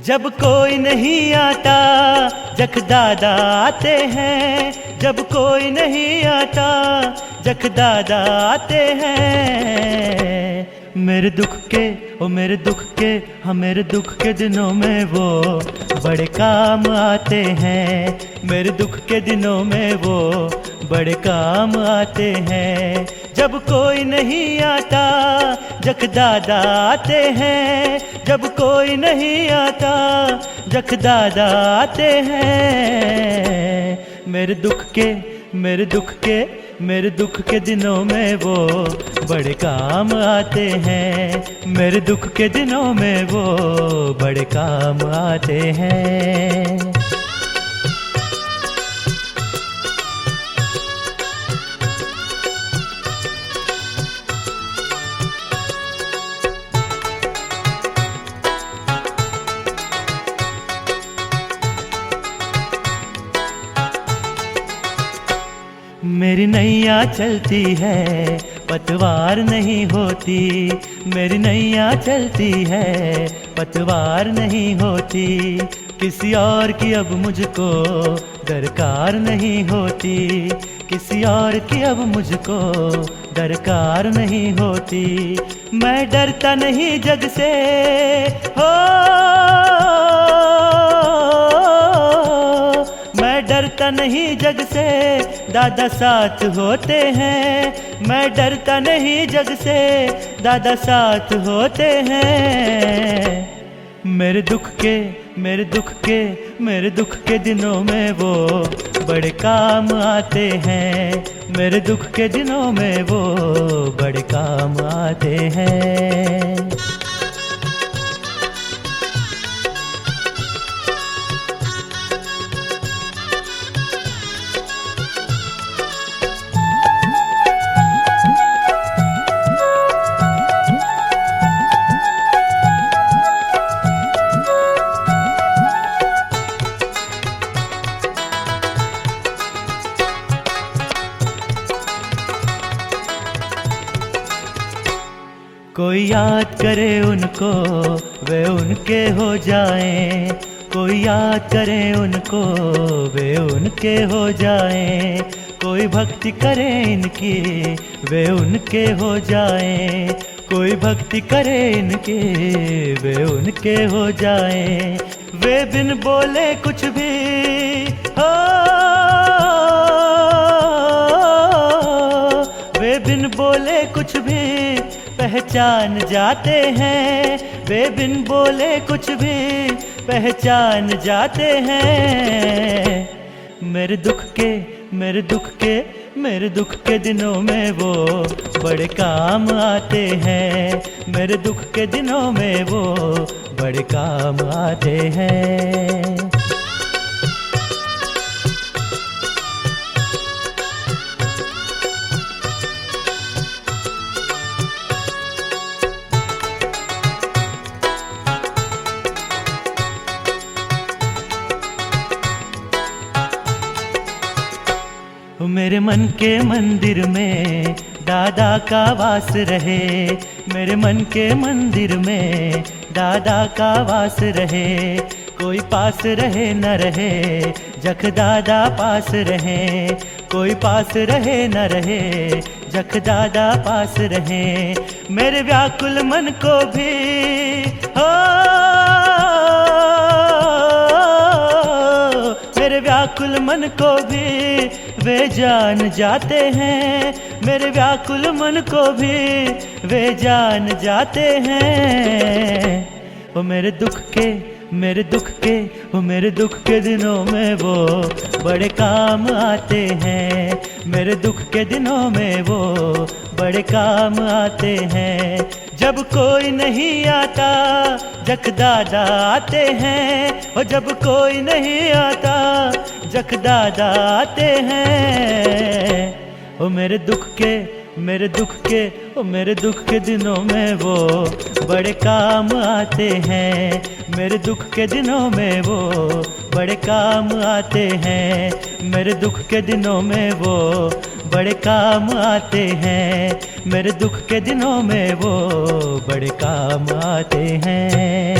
जब कोई नहीं आता जख दादा आते हैं, जब कोई नहीं आता जख दादा आते हैं। मेरे दुख के ओ मेरे दुख के, हाँ मेरे दुख के दिनों में वो बड़े काम आते हैं। मेरे दुख के दिनों में वो बड़े काम आते हैं। जब कोई नहीं आता जख दादा आते हैं, जब कोई नहीं आता जख दादा आते हैं। मेरे दुख के मेरे दुख के मेरे दुख के दिनों में वो बड़े काम आते हैं। मेरे दुख के दिनों में वो बड़े काम आते हैं। मेरी नैया चलती है पतवार नहीं होती, मेरी नैया चलती है पतवार नहीं होती। किसी और की अब मुझको दरकार नहीं होती, किसी और की अब मुझको दरकार नहीं होती। मैं डरता नहीं जग से हो, मैं डरता नहीं जग से, दादा साथ होते हैं। मैं डरता नहीं जग से, दादा साथ होते हैं। मेरे दुख के मेरे दुख के मेरे दुख के दिनों में वो बड़े काम आते हैं। मेरे दुख के दिनों में वो बड़े काम आते हैं। कोई याद करे उनको वे उनके हो जाएं, कोई याद करे उनको वे उनके हो जाएं। कोई भक्ति करे इनकी वे उनके हो जाएं, कोई भक्ति करे इनकी वे उनके हो जाएं। वे बिन बोले कुछ भी हो, वे बिन बोले कुछ भी पहचान जाते हैं। वे बिन बोले कुछ भी पहचान जाते हैं। मेरे दुख के मेरे दुख के मेरे दुख के दिनों में वो बड़े काम आते हैं। मेरे दुख के दिनों में वो बड़े काम आते हैं। मेरे मन के मंदिर में दादा का वास रहे, मेरे मन के मंदिर में दादा का वास रहे। कोई पास रहे न रहे जख दादा पास रहे, कोई पास रहे न रहे जख दादा पास रहे। मेरे व्याकुल मन को भी हो, मेरे व्याकुल मन को भी वे जान जाते हैं। मेरे व्याकुल मन को भी वे जान जाते हैं। वो मेरे दुख के मेरे दुख के वो मेरे दुख के दिनों में वो बड़े काम आते हैं। मेरे दुख के दिनों में वो बड़े काम आते हैं। जब कोई नहीं आता जख दादा आते हैं, और जब कोई नहीं आता जख दादा आते हैं। ओ मेरे दुख के मेरे दुख के ओ मेरे दुख के दिनों में वो बड़े काम आते हैं। मेरे दुख के दिनों में वो बड़े काम आते हैं। मेरे दुख के दिनों में वो बड़े काम आते हैं। मेरे दुख के दिनों में वो बड़े काम आते हैं।